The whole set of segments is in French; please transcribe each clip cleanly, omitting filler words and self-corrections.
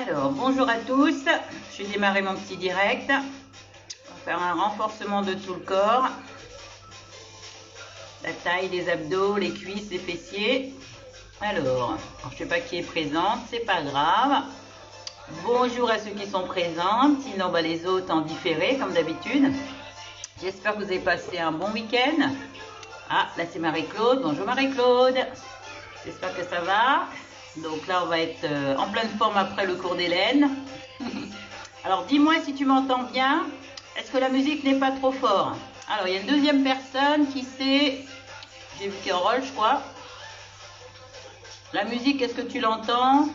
Alors, bonjour à tous. Je vais démarrer mon petit direct. On va faire un renforcement de tout le corps. La taille, les abdos, les cuisses, les fessiers. Alors, je ne sais pas qui est présente, c'est pas grave. Bonjour à ceux qui sont présents. Sinon, les autres en différé, comme d'habitude. J'espère que vous avez passé un bon week-end. Ah, là c'est Marie-Claude. Bonjour Marie-Claude. J'espère que ça va. Donc là, on va être en pleine forme après le cours d'Hélène. Alors, dis-moi si tu m'entends bien. Est-ce que la musique n'est pas trop fort? Alors, il y a une deuxième personne qui sait... J'ai vu Carole, je crois. La musique, est-ce que tu l'entends?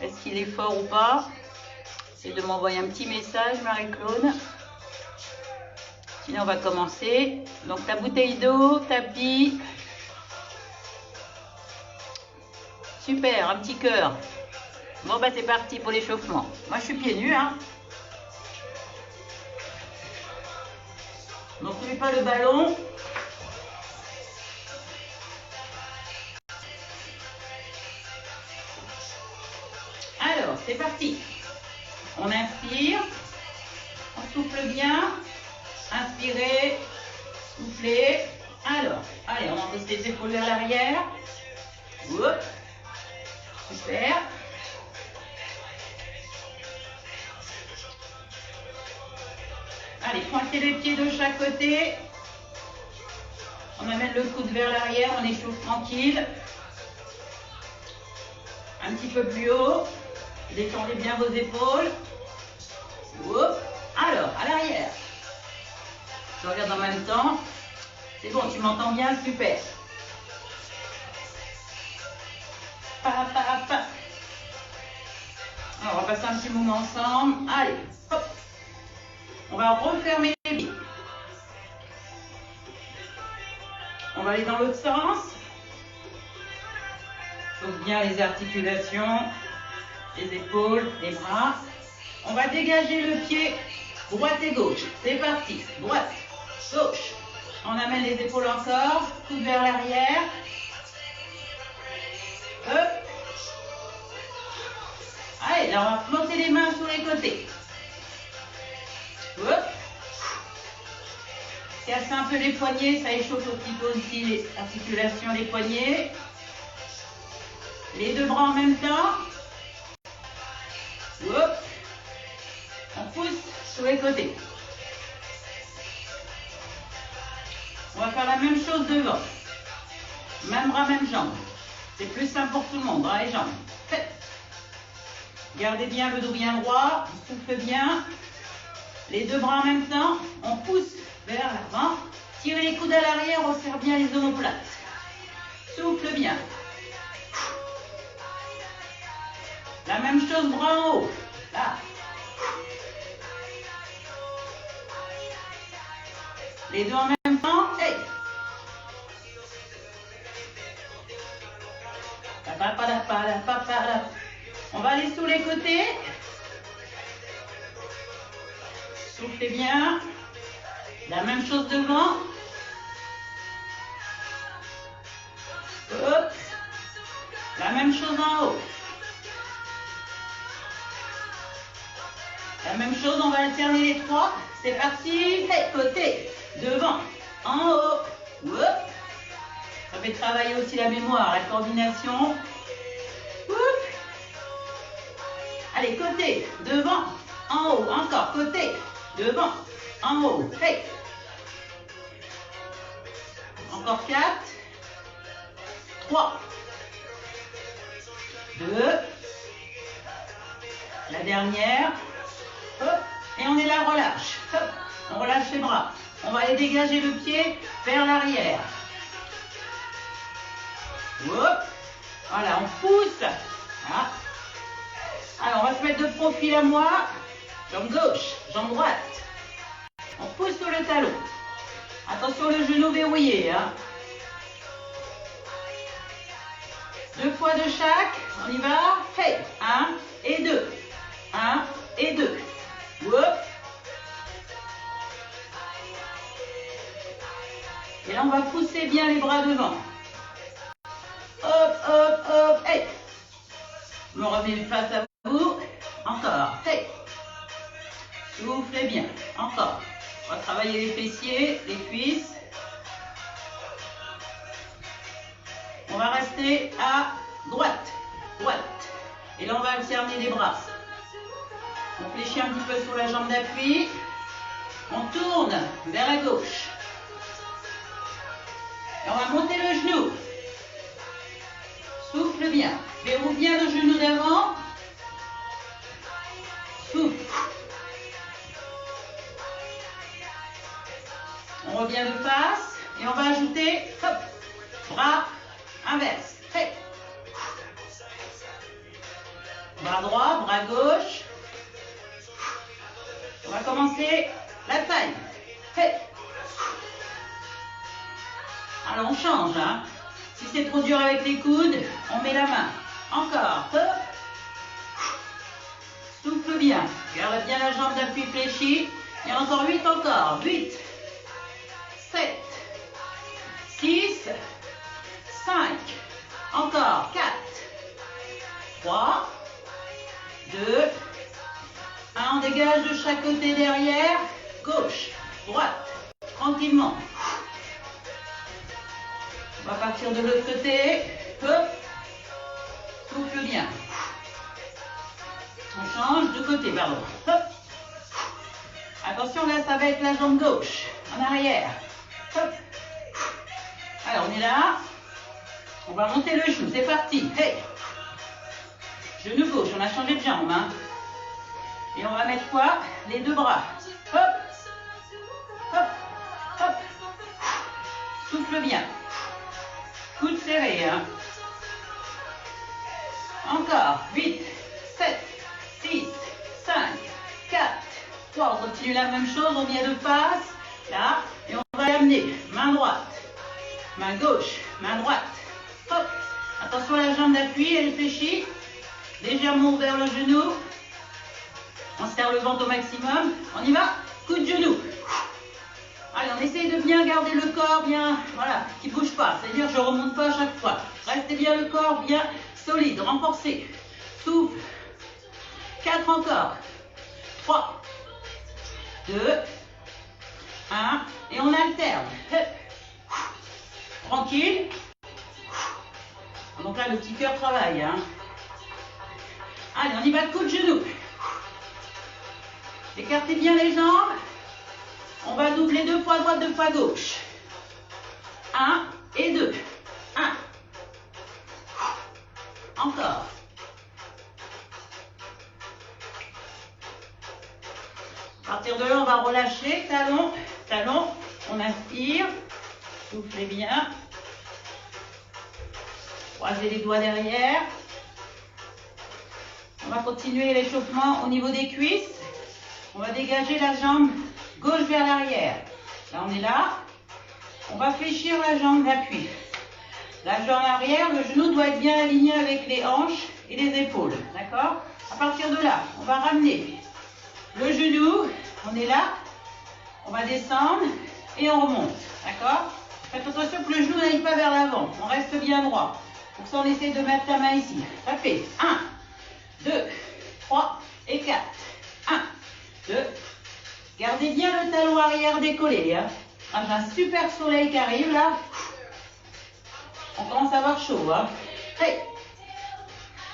Est-ce qu'il est fort ou pas? C'est de m'envoyer un petit message, Marie-Claude. Sinon, on va commencer. Donc, ta bouteille d'eau, tapis... Super, un petit cœur. Bon, c'est parti pour l'échauffement. Moi, je suis pieds nus, hein. Donc, n'oublie pas le ballon. Alors, c'est parti. On inspire. On souffle bien. Inspirez. Soufflez. Alors, allez, on enfonce les épaules vers l'arrière. Oups. Super. Allez, pointez les pieds de chaque côté. On amène le coude vers l'arrière, on échauffe tranquille. Un petit peu plus haut. Détendez bien vos épaules. Oups. Alors, à l'arrière. Je regarde en même temps. C'est bon, tu m'entends bien? Super. Alors, on va passer un petit moment ensemble. Allez, hop. On va refermer les pieds. On va aller dans l'autre sens. Chauffe bien les articulations, les épaules, les bras. On va dégager le pied droite et gauche. C'est parti. Droite, gauche. On amène les épaules encore. Coude vers l'arrière. Hop. Allez, là, on va planter les mains sur les côtés. Hop. Cassez un peu les poignets, ça échauffe un petit peu aussi les articulations des poignets. Les deux bras en même temps. Hop. On pousse sur les côtés. On va faire la même chose devant. Même bras, même jambe. C'est plus simple pour tout le monde, bras et jambes. Faites. Gardez bien le dos bien droit, on souffle bien. Les deux bras en même temps, on pousse vers l'avant. Tirez les coudes à l'arrière, on serre bien les omoplates. Souffle bien. La même chose, bras en haut. Là. Les deux en même temps. Hey. On va aller sous les côtés. Soufflez bien. La même chose devant. Hop. La même chose en haut. La même chose, on va alterner les trois. C'est parti. Hey, côté. Devant. En haut. Hop. Ça fait travailler aussi la mémoire, la coordination. Hop. Allez, côté. Devant. En haut. Encore. Côté. Devant. En haut. Hey. Encore 4. 3. 2. La dernière. Hop. Et on est là, relâche. Hop. On relâche les bras. On va aller dégager le pied vers l'arrière. Hop. Voilà, on pousse. Voilà. Alors, on va se mettre de profil à moi. Jambe gauche, jambe droite. On pousse sur le talon. Attention, le genou verrouillé. Hein. 2 fois de chaque. On y va. Hey. 1 et 2. 1 et 2. Hop. Et là, on va pousser bien les bras devant. Hop, hop, hop. Hey. Je me remets face à vous. Encore. Hey. Soufflez bien. Encore. On va travailler les fessiers, les cuisses. On va rester à droite. Droite. Et là, on va alterner les bras. On fléchit un petit peu sur la jambe d'appui. On tourne vers la gauche. Et on va monter le genou. Souffle bien. Verrouille bien le genou d'avant. Souffle. On revient de face. Et on va ajouter, hop, bras inverse. Hey. Bras droit, bras gauche. On va commencer la taille. Hey. Alors on change. Hein. Si c'est trop dur avec les coudes, on met la main. Encore. Hop. Souffle bien. Garde bien la jambe d'appui fléchie. Et encore 8 encore. 8, 7, 6, 5. Encore. 4, 3, 2, 1. On dégage de chaque côté derrière. Gauche, droite. Tranquillement. On va partir de l'autre côté. Hop. Souffle bien. On change de côté, pardon. Hop. Attention, là, ça va être la jambe gauche. En arrière. Hop. Alors, on est là. On va monter le genou. C'est parti. Hey. Genou gauche. On a changé de jambe. Hein. Et on va mettre quoi? Les deux bras. Hop. Hop. Hop. Souffle bien. Coude serré. Hein. Encore. 8, 7, 6, 5, 4, 3. On continue la même chose. On vient de face. Là. Et on va l'amener. Main droite. Main gauche. Main droite. Hop. Attention à la jambe d'appui. Elle fléchit. Légèrement vers le genou. On serre le ventre au maximum. On y va. Coup de genou. Allez, on essaye de bien garder le corps bien, voilà, qui ne bouge pas. C'est-à-dire, je ne remonte pas à chaque fois. Restez bien le corps bien solide, renforcé. Souffle. 4 encore. 3, 2, 1. Et on alterne. Tranquille. Donc là, le petit cœur travaille. Hein. Allez, on y va, coup de genou. Écartez bien les jambes. On va doubler 2 fois droite, 2 fois gauche. 1 et 2. 1. Encore. À partir de là, on va relâcher. Talon, talon. On inspire. Soufflez bien. Croisez les doigts derrière. On va continuer l'échauffement au niveau des cuisses. On va dégager la jambe gauche vers l'arrière. Là, on est là. On va fléchir la jambe d'appui. La jambe arrière, le genou doit être bien aligné avec les hanches et les épaules. D'accord? À partir de là, on va ramener le genou. On est là. On va descendre et on remonte. D'accord? Faites attention que le genou n'aille pas vers l'avant. On reste bien droit. Pour ça, on essaie de mettre la main ici. Ça fait 1, 2, 3 et 4. 1, 2. Gardez bien le talon arrière décollé. Hein. Ah, j'ai un super soleil qui arrive là. On commence à avoir chaud. Hein. Hey.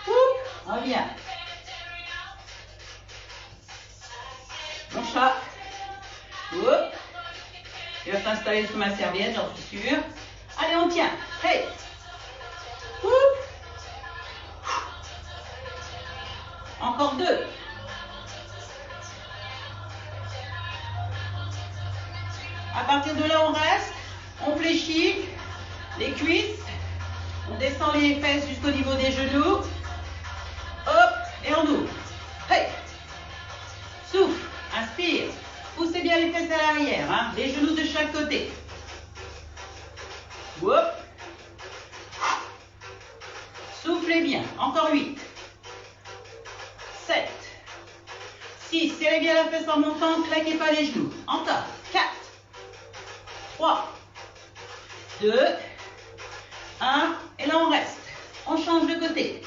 Ouh, reviens. Mon chat. Ouh. Il va s'installer sous ma serviette, j'en suis sûre. Allez, on tient. Hey. Ouh. Encore 2. À partir de là, on reste, on fléchit les cuisses, on descend les fesses jusqu'au niveau des genoux. Hop, et on ouvre. Hey. Souffle, inspire. Poussez bien les fesses à l'arrière, hein, les genoux de chaque côté. Hop. Soufflez bien. Encore 8, 7, 6. Serrez bien la fesse en montant, ne claquez pas les genoux. Encore. 4, 3, 2, 1. Et là, on reste. On change de côté.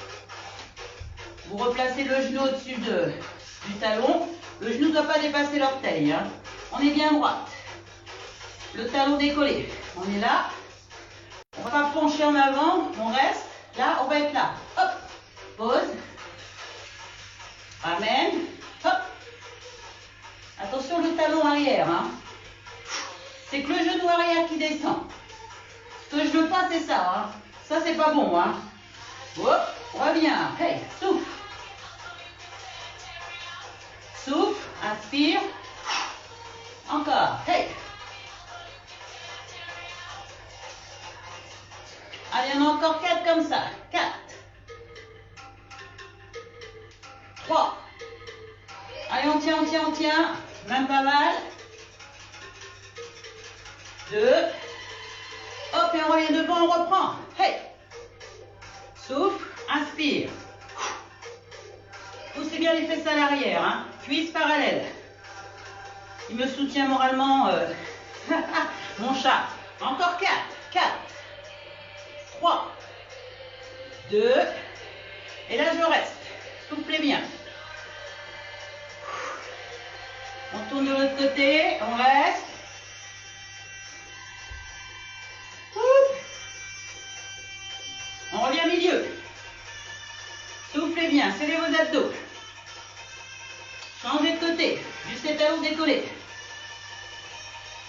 Vous replacez le genou au-dessus du talon. Le genou ne doit pas dépasser l'orteil. Hein. On est bien droit. Le talon décollé. On est là. On ne va pas pencher en avant. On reste. Là, on va être là. Hop. Pause. Ramène. Hop. Attention le talon arrière. Hein. C'est que le genou arrière qui descend. Ce que je veux pas, c'est ça. Hein. Ça, c'est pas bon. Hein. Hop. Reviens. Hey, souffle. Souffle. Inspire. Encore. Hey. Allez, on a encore 4 comme ça. 4. 3. Allez, on tient. Même pas mal. 2. Hop, et on revient devant, on reprend. Hey. Souffle, inspire. Poussez bien les fesses à l'arrière. Hein. Cuisses parallèles. Il me soutient moralement, mon chat. Encore 4. 4. 3. 2. Et là, je reste. Soufflez bien. On tourne de l'autre côté. On reste. On revient au milieu. Soufflez bien. Serrez vos abdos. Changez de côté. Juste les talons décollés.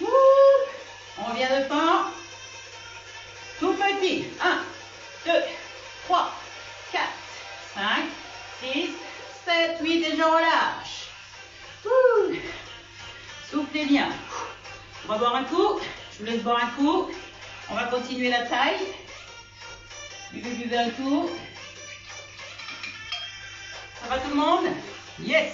On revient devant. Tout petit. 1, 2, 3, 4, 5, 6, 7, 8 et je relâche. Soufflez bien. On va boire un coup. Je vous laisse boire un coup. On va continuer la taille. Buvez un coup. Ça va tout le monde? Yes.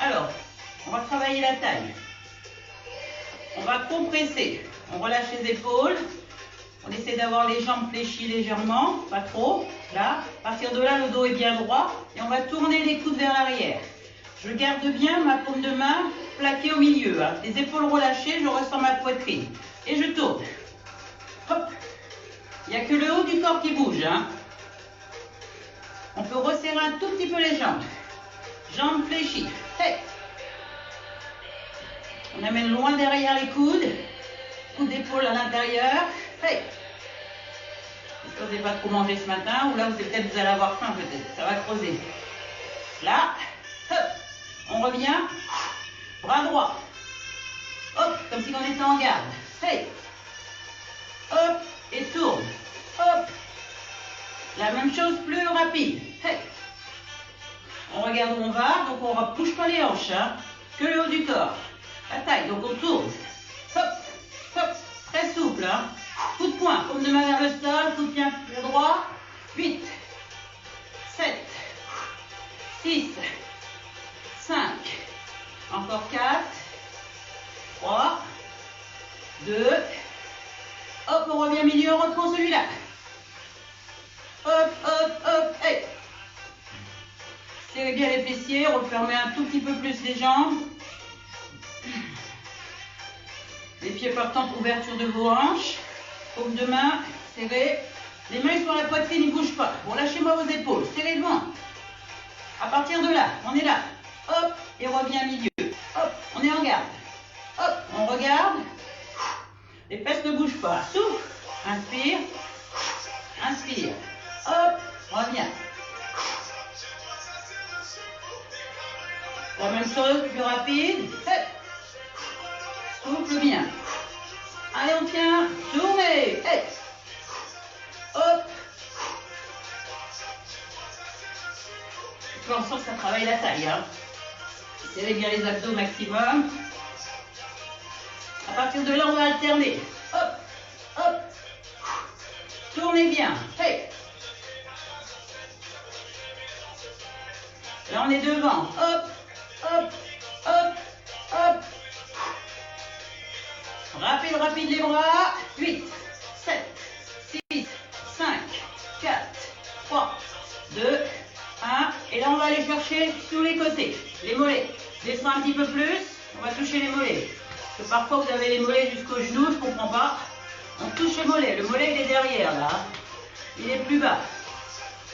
Alors, on va travailler la taille. On va compresser. On relâche les épaules. On essaie d'avoir les jambes fléchies légèrement, pas trop. Là, à partir de là, le dos est bien droit. Et on va tourner les coudes vers l'arrière. Je garde bien ma paume de main plaquée au milieu. Hein. Les épaules relâchées, je ressens ma poitrine. Et je tourne. Hop. Il n'y a que le haut du corps qui bouge. Hein. On peut resserrer un tout petit peu les jambes. Jambes fléchies. Hey. On amène loin derrière les coudes. Coude d'épaule à l'intérieur. Hey. J'espère que vous n'avez pas trop mangé ce matin. Ou là, vous allez avoir faim peut-être. Ça va creuser. Là. Hop. On revient. Bras droit. Hop. Comme si on était en garde. Hey. Hop. Et tourne. Hop. La même chose, plus rapide. Hey. On regarde où on va. Donc, on ne bouge pas les hanches. Hein. Que le haut du corps. La taille. Donc, on tourne. Hop. Hop. Très souple. Hein. Coup de poing. Paume de main vers le sol. Coup de pied droit. 8. 7. 6. 5. Encore 4. 3. 2. Hop, on revient au milieu, on reprend celui-là. Hop, hop, hop, hey. Serrez bien les fessiers, refermez un tout petit peu plus les jambes. Les pieds partant, ouverture de vos hanches. Paume de main, serrez. Les mains sur la poitrine, ils ne bougent pas. Bon, lâchez-moi vos épaules, serrez devant. À partir de là, on est là. Hop, et on revient au milieu. Hop, on est en garde. Hop, on regarde. Les fesses ne bougent pas. Souffle. Inspire. Inspire. Hop, reviens. La même chose, plus rapide. Hop. Souffle bien. Allez, on tient. Tournez. Hey. Hop. On sent que ça travaille la taille. Hein. Serrez bien les abdos au maximum. À partir de là, on va alterner. Hop, hop. Tournez bien. Hey. Là, on est devant. Hop, hop, hop, hop. Rapide, rapide les bras. 8, 7, 6, 5, 4, 3, 2, 1. Et là, on va aller chercher sur les côtés. Les mollets. Descends un petit peu plus. On va toucher les mollets. Parce que parfois vous avez les mollets jusqu'au genou, je ne comprends pas. On touche le mollet il est derrière là. Il est plus bas.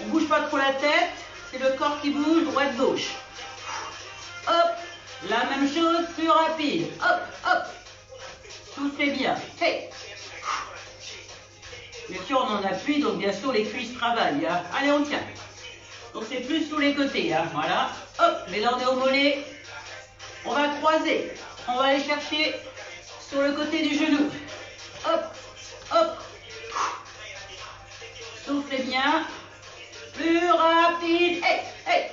On ne bouge pas trop la tête, c'est le corps qui bouge, droite-gauche. Hop, la même chose, plus rapide. Hop, hop. Soufflez bien. Hey. Bien sûr, on en appuie, donc bien sûr, les cuisses travaillent. Hein. Allez, on tient. Donc c'est plus sur les côtés. Hein. Voilà. Hop, les lendemains au mollet. On va croiser. On va aller chercher sur le côté du genou. Hop, hop. Soufflez bien. Plus rapide. Hey, hey.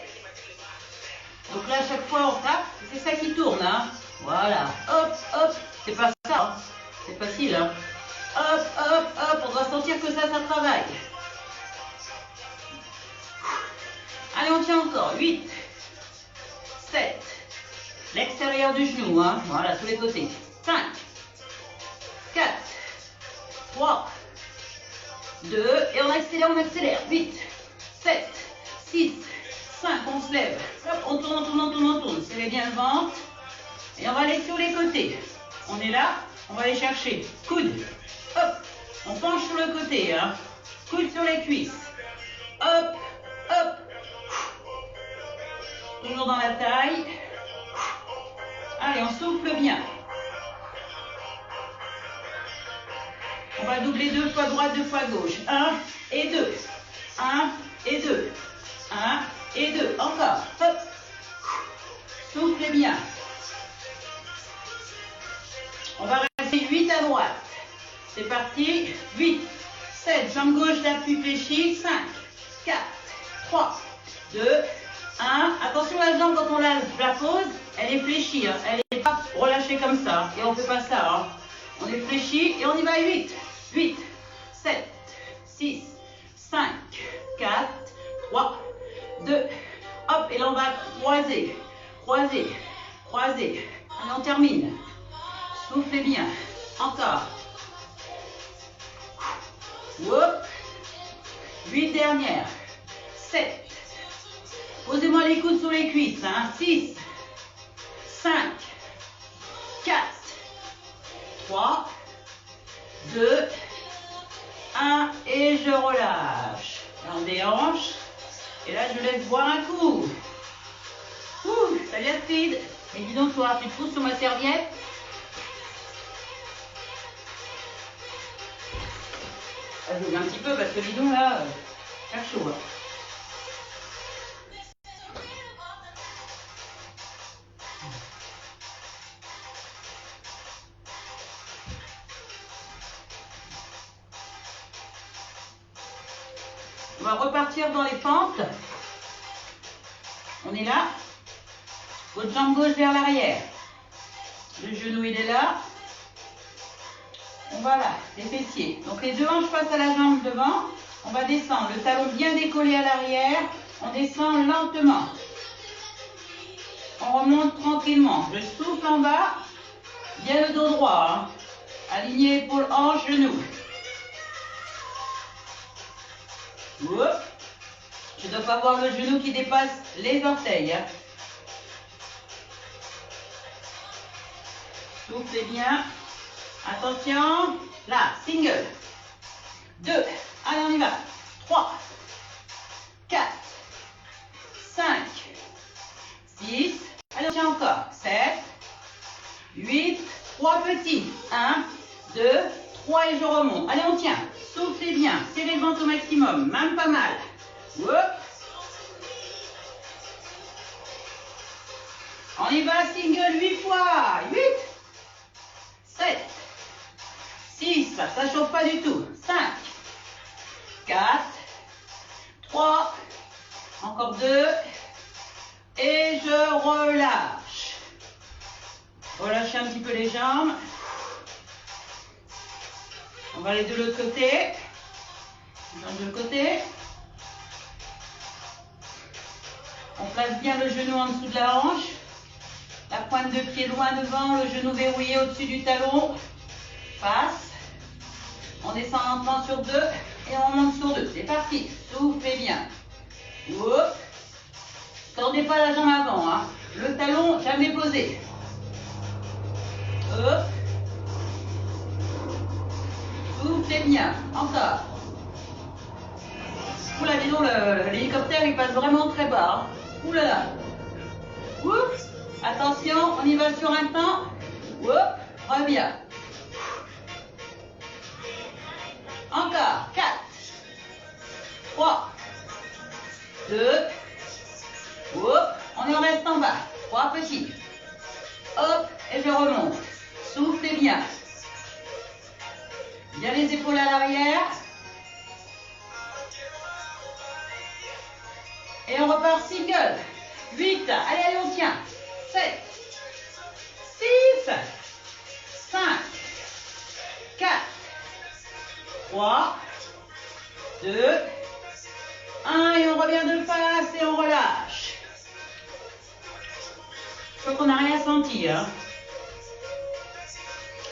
Donc là, à chaque fois, on tape. C'est ça qui tourne. Hein. Voilà. Hop, hop. C'est pas ça. Hein. C'est facile. Hein. Hop, hop, hop. On doit sentir que ça travaille. Allez, on tient encore. 8, 7. L'extérieur du genou. Hein. Voilà, tous les côtés. 5, 4, 3, 2. Et on accélère. 8, 7, 6, 5. On se lève. Hop, on tourne. Serrez bien le ventre. Et on va aller sur les côtés. On est là. On va aller chercher. Coude. Hop. On penche sur le côté. Hein. Coude sur les cuisses. Hop, hop. Toujours dans la taille. Allez, on souffle bien. On va doubler 2 fois droite, 2 fois gauche. 1 et 2. 1 et 2. 1 et 2. Encore. Hop. Soufflez bien. On va rester 8 à droite. C'est parti. 8, 7. Jambe gauche d'appui fléchie. 5, 4, 3, 2, 1. Attention, la jambe, quand on la pose, elle est fléchie. Hein. Elle n'est pas relâchée comme ça. Et on ne fait pas ça. Hein. On est fléchi et on y va. 8, 8, 7, 6, 5, 4, 3, 2. Hop, et là, on va croiser. Croiser. Allez, on termine. Soufflez bien. Encore. Hop. 8 dernières. 7. Posez-moi les coudes sur les cuisses. Hein. 6, 5, 4, 3, 2, 1. Et je relâche. Là, on déhanche. Et là, je laisse boire un coup. Ouh, ça vient speed. Et dis donc, toi, tu te fous sur ma serviette? Je vais un petit peu parce que dis donc là, c'est chaud. Hein. On va repartir dans les pentes. On est là. Votre jambe gauche vers l'arrière. Le genou, il est là. On va là, les fessiers. Donc les deux hanches passent à la jambe devant. On va descendre. Le talon bien décollé à l'arrière. On descend lentement. On remonte tranquillement. Je souffle en bas. Bien le dos droit. Hein. Aligné épaule, hanche, genou. Oups. Je ne dois pas voir le genou qui dépasse les orteils. Hein. Soufflez bien. Attention. Là, single. 2. Allez, on y va. 3, 4, 5, 6. Allez, on tient encore. 7, 8. 3 petits. 1, 2, 3 et je remonte. Allez, on tient. Soufflez bien. Serrez le ventre au maximum. Même pas mal. Oups. On y va, single 8 fois. 8, 7, 6, ça ne chauffe pas du tout. 5, 4, 3, encore 2, et je relâche. Relâchez un petit peu les jambes. On va aller de l'autre côté. De l'autre côté. On place bien le genou en dessous de la hanche. La pointe de pied loin devant, le genou verrouillé au-dessus du talon. Passe. On descend lentement sur 2 et on monte sur 2. C'est parti. Soufflez bien. Oups. Tendez pas la jambe avant. Hein. Le talon jamais posé. Hop. Soufflez bien. Encore. Oula, dis donc, l'hélicoptère il passe vraiment très bas. Hein. Ouh là là. Oups. Attention, on y va sur un temps. Oups. Reviens. Encore. 4, 3, 2. Oups. On en reste en bas. 3 petits. Hop. Et je remonte. Soufflez bien. Bien les épaules à l'arrière. Et on repart single. 8. Allez, allez, on tient. 7. 6. 5. 4. 3. 2. 1. Et on revient de face et on relâche. Je crois qu'on n'a rien senti. Hein.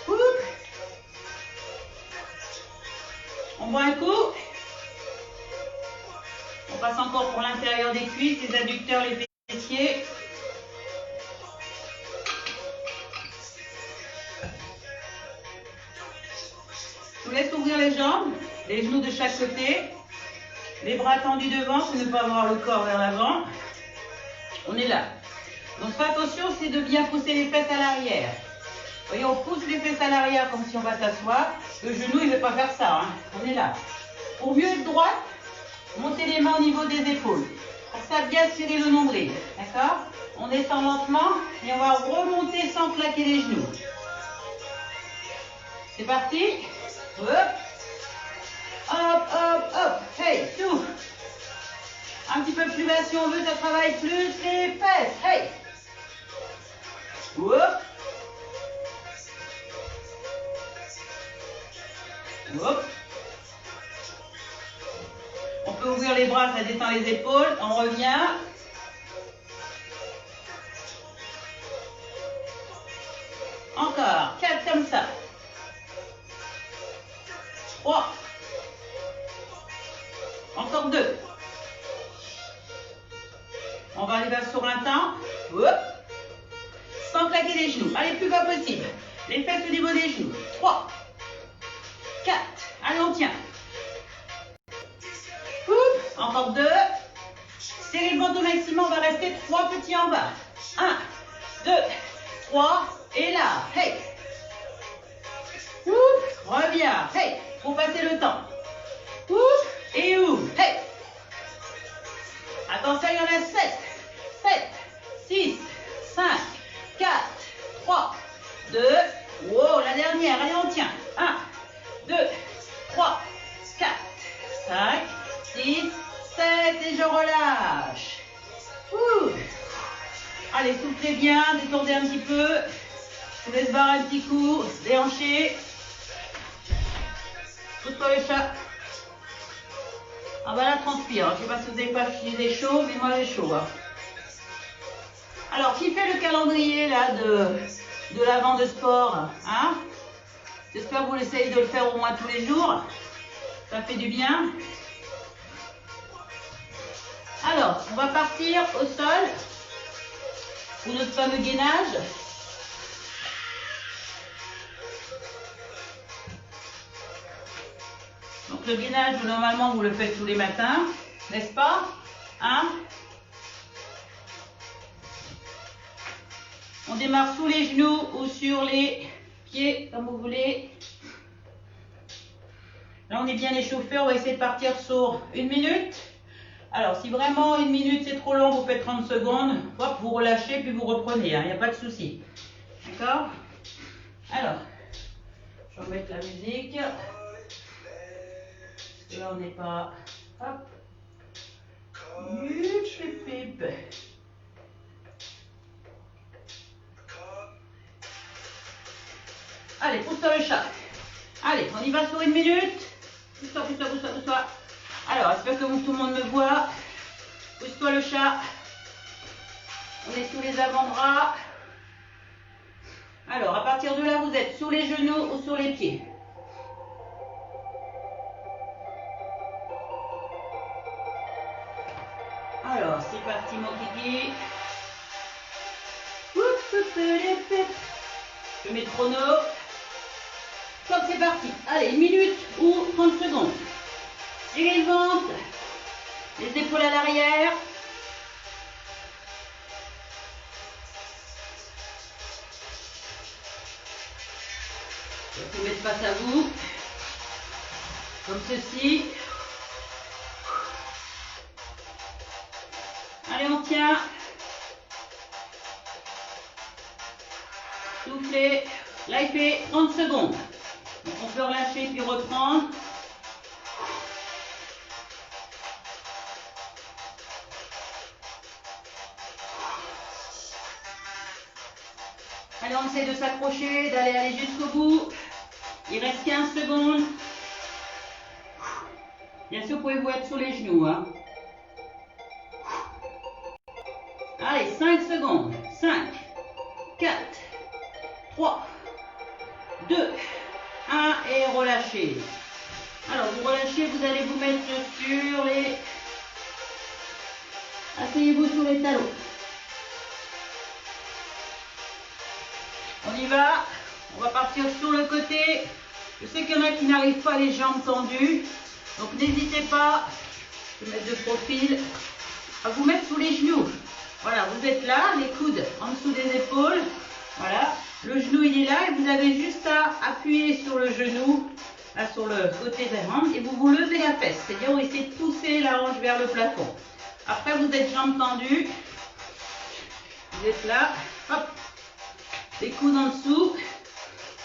Oups. On boit un coup. On passe encore pour l'intérieur des cuisses, les adducteurs, les fessiers. Je vous laisse ouvrir les jambes, les genoux de chaque côté, les bras tendus devant pour ne pas avoir le corps vers l'avant. On est là. Donc fais attention, c'est de bien pousser les fesses à l'arrière. Vous voyez, on pousse les fesses à l'arrière comme si on va s'asseoir. Le genou, il ne veut pas faire ça. Hein. On est là. Pour mieux être droite, montez les mains au niveau des épaules. Pour ça, bien serrer le nombril. D'accord? On descend lentement et on va remonter sans claquer les genoux. C'est parti. Hop. Hop, hop, hop. Hey, souffle. Un petit peu plus bas si on veut, ça travaille plus les fesses. Hey. Hop. Hop. On peut ouvrir les bras, ça descend les épaules. On revient. Encore. 4 comme ça. 3. Encore 2. On va aller sur un temps. Hop. Sans claquer les genoux. Allez, plus bas possible. Les fesses au niveau des genoux. 3. 4. Allez, on tient. Encore 2. Serrez le ventre au maximum. On va rester 3 petits en bas. 1, 2, 3. Et là. Hey. Reviens. Hey. Pour passer le temps. Et ouvre. Hey. Attention, il y en a 7. 7, 6, 5, 4, 3, 2. Wow, la dernière. Allez, on tient. 1, 2, 3, 4, 5, 6, 7. Et je relâche. Allez, soufflez bien. Détendez un petit peu. Je vous laisse barrer un petit coup. Déhancher. Pousse-toi le chat. Ah bah là, transpire. Je ne sais pas si vous n'avez pas utilisé chaud, mais moi j'ai chaud. Hein. Alors, qui fait le calendrier là de l'avant de sport, hein? J'espère que vous essayez de le faire au moins tous les jours. Ça fait du bien. Alors, on va partir au sol pour notre fameux gainage. Donc le gainage, normalement, vous le faites tous les matins, n'est-ce pas? Hein? On démarre sous les genoux ou sur les pieds, comme vous voulez. Là, on est bien échauffé. On va essayer de partir sur 1 minute. Alors, si vraiment 1 minute, c'est trop long, vous faites 30 secondes. Hop, vous relâchez, puis vous reprenez. Il n'y a pas de souci. D'accord? Alors, je vais remettre la musique. Parce que là, on n'est pas... Hop. Allez, pousse-toi le chat. Allez, on y va sur 1 minute. Pousse-toi, pousse-toi, pousse-toi, pousse-toi. Alors, j'espère que tout le monde me voit. Pousse-toi le chat. On est sous les avant-bras. Alors, à partir de là, vous êtes sur les genoux ou sur les pieds. Alors, c'est parti mon kiki. Je mets le chrono. Top, c'est parti. Allez, 1 minute ou 30 secondes. Tirez le ventre. Les épaules à l'arrière. Vous mettre face à vous. Comme ceci. Allez, on tient. Soufflez. Là, il fait 30 secondes. Donc, on peut relâcher puis reprendre. Allez, on essaie de s'accrocher, d'aller jusqu'au bout. Il reste 15 secondes. Bien sûr, pouvez-vous être sur les genoux. Hein. Allez, 5 secondes. 5, 4, 3, 2, 1 et relâchez. Alors, vous relâchez, vous allez vous mettre sur les... Asseyez-vous sur les talons. On y va. On va partir sur le côté. Je sais qu'il y en a qui n'arrivent pas les jambes tendues. Donc, n'hésitez pas, je vais mettre de profil, à vous mettre sous les genoux. Voilà, vous êtes là, les coudes en dessous des épaules. Voilà, le genou il est là et vous avez juste à appuyer sur le genou, là sur le côté des jambes et vous levez la fesse. C'est-à-dire vous essayez de pousser la hanche vers le plafond. Après vous êtes jambes tendues. Vous êtes là, hop, les coudes en dessous.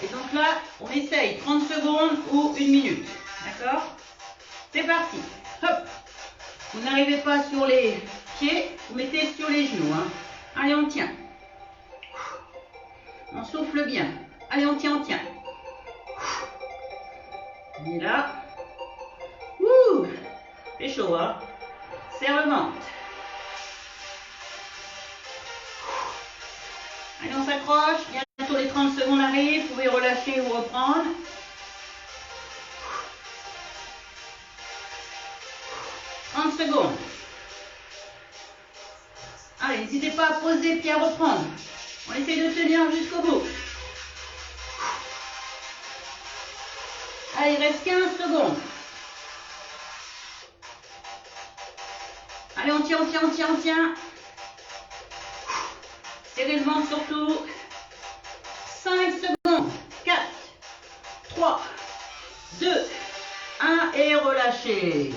Et donc là, on essaye 30 secondes ou 1 minute. D'accord? C'est parti. Hop. Vous n'arrivez pas sur les pieds, vous mettez sur les genoux. Hein. Allez, on tient. On souffle bien. Allez, on tient, on tient. On est là. Ouh, c'est chaud, hein. Serre le ventre. Allez, on s'accroche. Bientôt les 30 secondes arrivent. Vous pouvez relâcher ou reprendre. Secondes. Allez, n'hésitez pas à poser puis à reprendre. On essaie de tenir jusqu'au bout. Allez, il reste 15 secondes. Allez, on tient, on tient, on tient, on tient. Serrez le ventre surtout. 5 secondes. 4, 3, 2, 1 et relâchez.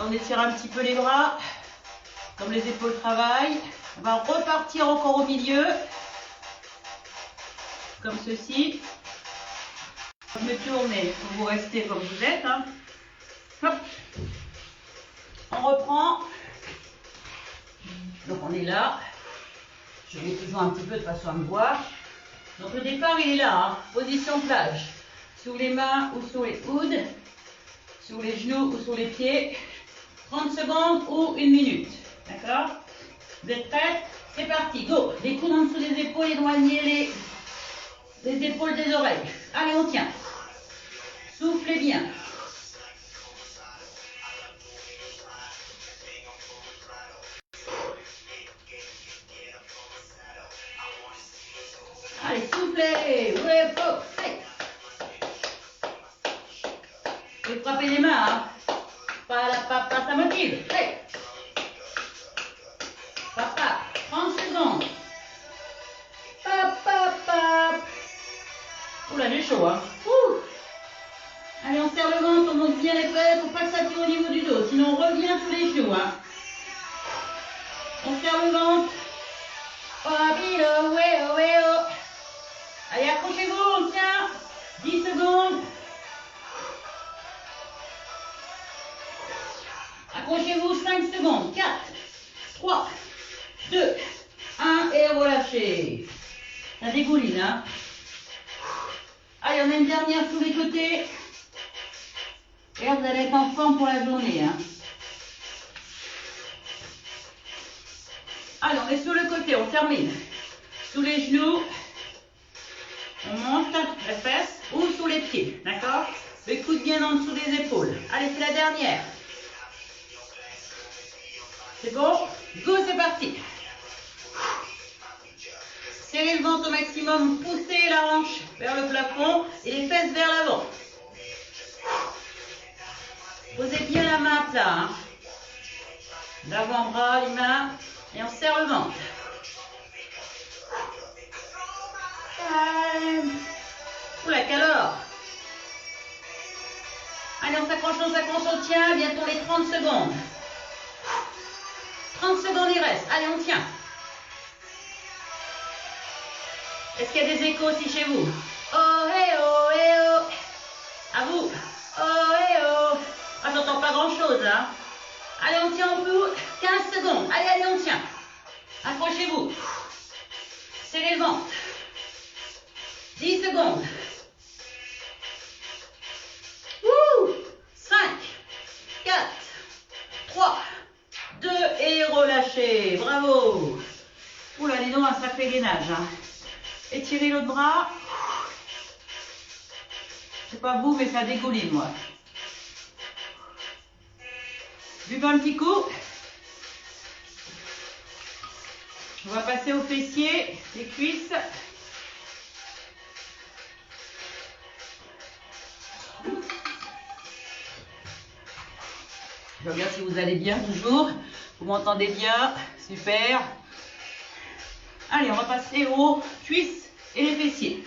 On étire un petit peu les bras, comme les épaules travaillent. On va repartir encore au milieu, comme ceci. Je me tourne et vous restez comme vous êtes. Hein. Hop. On reprend. Donc on est là. Je vais toujours un petit peu de façon à me voir. Donc le départ il est là, hein. Position plage. Sous les mains ou sous les coudes, sous les genoux ou sous les pieds. 30 secondes ou 1 minute. D'accord? Vous êtes prêts? C'est parti, go! Les coudes en dessous des épaules, éloignez les épaules des oreilles. Allez, on tient. Soufflez bien. Allez, soufflez. Ouais, hop, hey. Vous pouvez frapper les mains, hein? Pas, ça motive. Hey. Papa, 30 secondes. Papa. Oula, j'ai chaud, hein. Ouh. Allez, on serre le ventre, on monte bien les fesses, faut pas que ça tire au niveau du dos, sinon on revient sous les genoux, hein. On serre le ventre. Allez, accrochez-vous, on tient. 10 secondes. Accrochez-vous 5 secondes. 4, 3, 2, 1 et relâchez. Ça dégouline, hein. Allez, on a une dernière sous les côtés. Et là, vous allez être en forme pour la journée, hein. Allez, on est sur le côté, on termine. Sous les genoux. On monte les fesses ou sous les pieds, d'accord? Le coude bien en dessous des épaules. Allez, c'est la dernière. C'est bon? Go, c'est parti. Serrez le ventre au maximum, poussez la hanche vers le plafond et les fesses vers l'avant. Posez bien la main à plat. Hein. L'avant-bras, les mains, et on serre le ventre. Calme. Oula, calor. Allez, on s'accroche, on tient. Bientôt les 30 secondes. 30 secondes il reste. Allez, on tient. Est-ce qu'il y a des échos aussi chez vous? Oh, eh, oh, eh, oh. À vous. Oh, eh, oh. Ah, j'entends pas grand-chose, hein. Allez, on tient au bout. 15 secondes. Allez, allez, on tient. Accrochez-vous. Serrez le ventre. 10 secondes. 5, 4, 3, 2 et relâchez. Bravo. Oula, dis donc, un sacré gainage. Hein. Étirez l'autre bras. Je sais pas vous, mais ça dégouline, moi. Buvez un petit coup. On va passer aux fessiers, les cuisses. Je regarde si vous allez bien toujours. Vous m'entendez bien? Super. Allez, on va passer aux cuisses et les fessiers.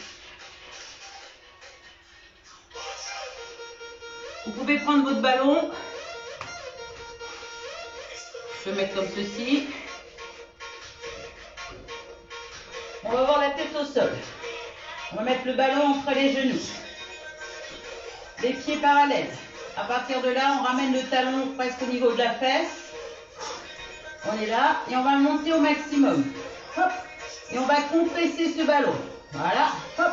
Vous pouvez prendre votre ballon. Se mettre comme ceci. On va avoir la tête au sol. On va mettre le ballon entre les genoux. Les pieds parallèles. À partir de là, on ramène le talon presque au niveau de la fesse. On est là et on va le monter au maximum. Hop. Et on va compresser ce ballon. Voilà. Hop.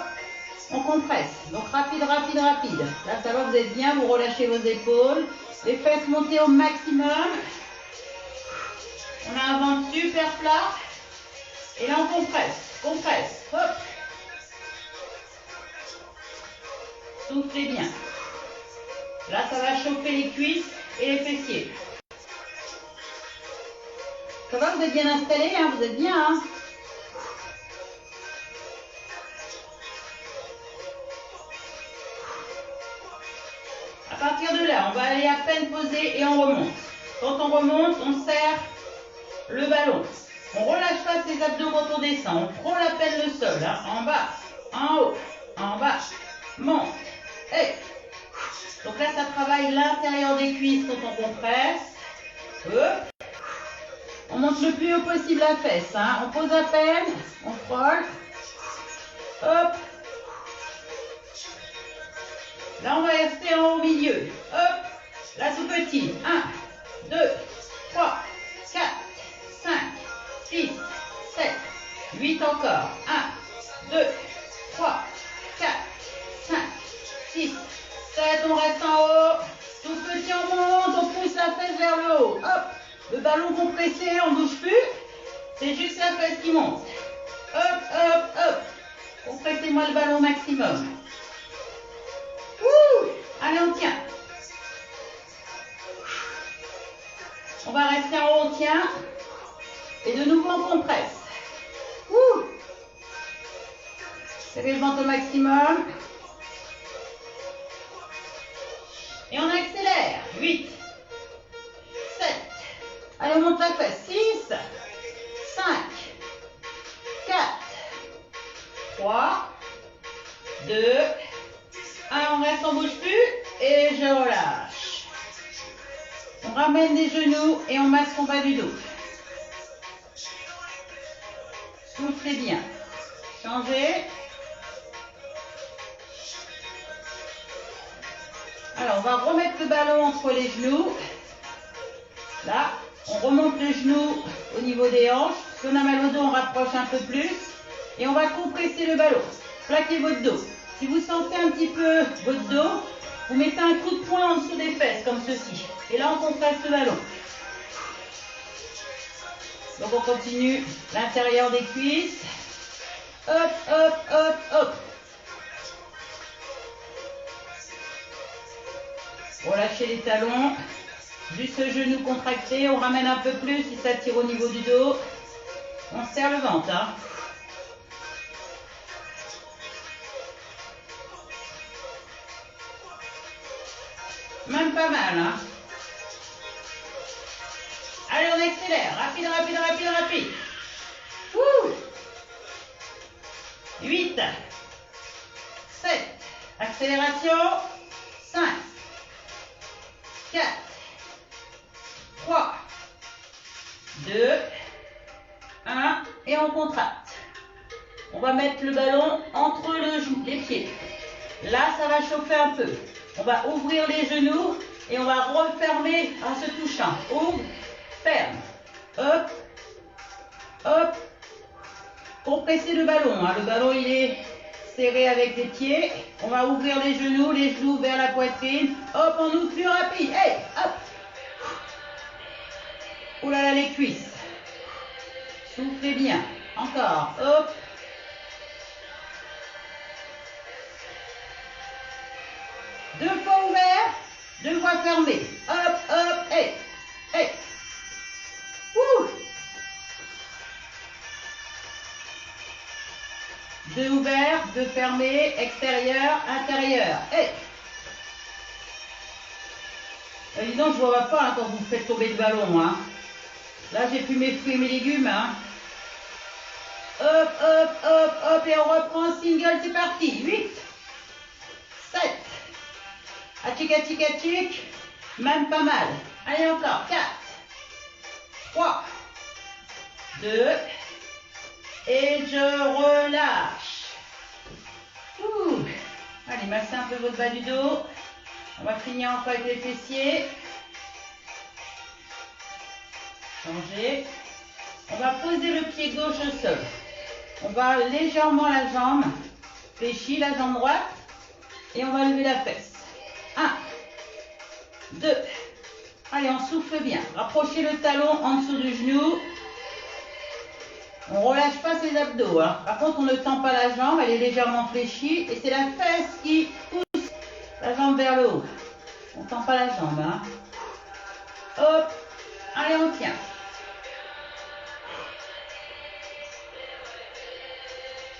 On compresse. Donc rapide, rapide, rapide. Là, ça va, vous êtes bien. Vous relâchez vos épaules. Les fesses montées au maximum. On a un ventre super plat. Et là, on compresse. Compresse. Hop. Soufflez bien. Là, ça va chauffer les cuisses et les fessiers. Ça va, vous êtes bien installés, hein, vous êtes bien. Hein. À partir de là, on va aller à peine poser et on remonte. Quand on remonte, on serre le ballon. On ne relâche pas ses abdos quand on descend. On prend à peine le sol. Hein. En bas, en haut, en bas, monte. Et donc là, ça travaille l'intérieur des cuisses quand on compresse. Hop. On monte le plus haut possible la fesse. Hein. On pose à peine. On frôle. Hop. Là, on va rester en haut au milieu. Hop. Là, tout petit. 1, 2, 3, 4, 5, 6, 7, 8 encore. 1, 2, 3, 4, 5, 6, 7, on reste en haut. Tout petit, on monte, on pousse la fesse vers le haut. Hop. Le ballon compressé, on ne bouge plus. C'est juste la fesse qui monte. Hop, hop, hop. Compressez-moi le ballon au maximum. Ouh. Allez, on tient. On va rester en haut, on tient. Et de nouveau, on compresse. Ouh. Serrez le ventre au maximum. Et on accélère. 8, 7. Allez, on monte la fesse. 6, 5, 4, 3, 2, 1. On reste, on ne bouge plus. Et je relâche. On ramène les genoux et on masque en bas du dos. Soufflez bien. Changez. Alors, on va remettre le ballon entre les genoux. Là, on remonte le genou au niveau des hanches. Si on a mal au dos, on rapproche un peu plus. Et on va compresser le ballon. Plaquez votre dos. Si vous sentez un petit peu votre dos, vous mettez un coup de poing en dessous des fesses, comme ceci. Et là, on compresse le ballon. Donc, on continue l'intérieur des cuisses. Hop, hop, hop, hop. Relâchez les talons. Juste le genou contracté. On ramène un peu plus. Il s'attire au niveau du dos. On serre le ventre. Hein. Même pas mal, hein. Allez, on accélère. Rapide, rapide, rapide, rapide. Ouh. 8, 7, accélération. 5, 4, 3, 2, 1, et on contracte. On va mettre le ballon entre les pieds. Là, ça va chauffer un peu. On va ouvrir les genoux et on va refermer en se touchant. Ouvre, ferme. Hop, hop. Pour presser le ballon. Hein. Le ballon, il est serré avec les pieds. On va ouvrir les genoux vers la poitrine. Hop, on ouvre plus rapide. Hey, hop. Oh là là, les cuisses. Soufflez bien. Encore. Hop. Deux fois ouvert, deux fois fermé. Hop, hop, hey, hey. Ouh. Deux ouverts, deux fermés, extérieur, intérieur. Hey. Dis donc, je ne vois pas hein, quand vous faites tomber le ballon. Hein. Là, j'ai plus mes fruits et mes légumes. Hein. Hop, hop, hop, hop, et on reprend single, c'est parti. 8, 7, atchic, atchic, atchic, même pas mal. Allez, encore. 4, 3, 2, et je relâche. Ouh. Allez, massez un peu votre bas du dos. On va finir encore avec les fessiers. Changer. On va poser le pied gauche au sol. On va légèrement la jambe fléchie, la jambe droite. Et on va lever la fesse. 1, 2. Allez, on souffle bien. Rapprochez le talon en dessous du genou. On ne relâche pas ses abdos. Hein. Par contre, on ne tend pas la jambe. Elle est légèrement fléchie. Et c'est la fesse qui pousse la jambe vers le haut. On ne tend pas la jambe. Hein. Hop. Allez, on tient.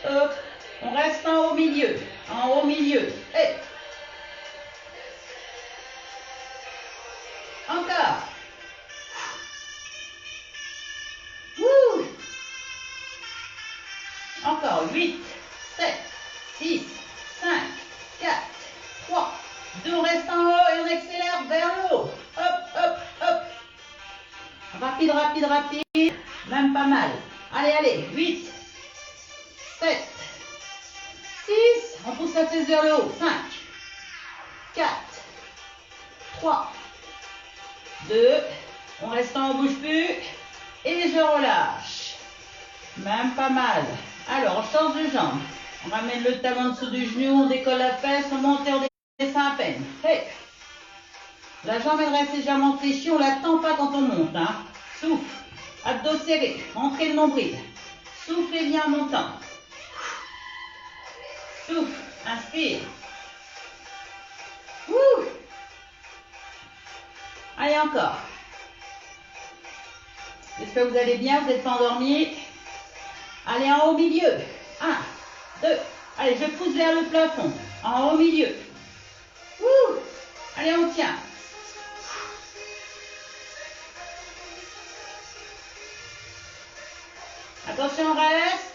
Hop. On reste en haut milieu. En haut milieu. Et encore. Ouh. Encore. 8, 7, 6, 5, 4, 3, 2. On reste en haut et on accélère vers le haut. Hop, hop, hop. Rapide, rapide, rapide. Même pas mal. Allez, allez. 8, 7, 6. On pousse la tête vers le haut. 5, 4, 3, 2. On reste en haut, bouge plus. Et je relâche. Même pas mal. Alors, on change de jambe. On ramène le talon en dessous du genou, on décolle la fesse, on monte et on descend à peine. Hey. La jambe, elle reste légèrement fléchie, on ne la tend pas quand on monte. Hein. Souffle. Abdos serrés. Rentrez le nombril. Soufflez bien en montant. Souffle. Inspire. Ouh. Allez, encore. J'espère que vous allez bien, vous n'êtes pas endormis. Allez, en haut milieu. 1, 2. Allez, je pousse vers le plafond. En haut milieu. Ouh. Allez, on tient. Attention, on reste.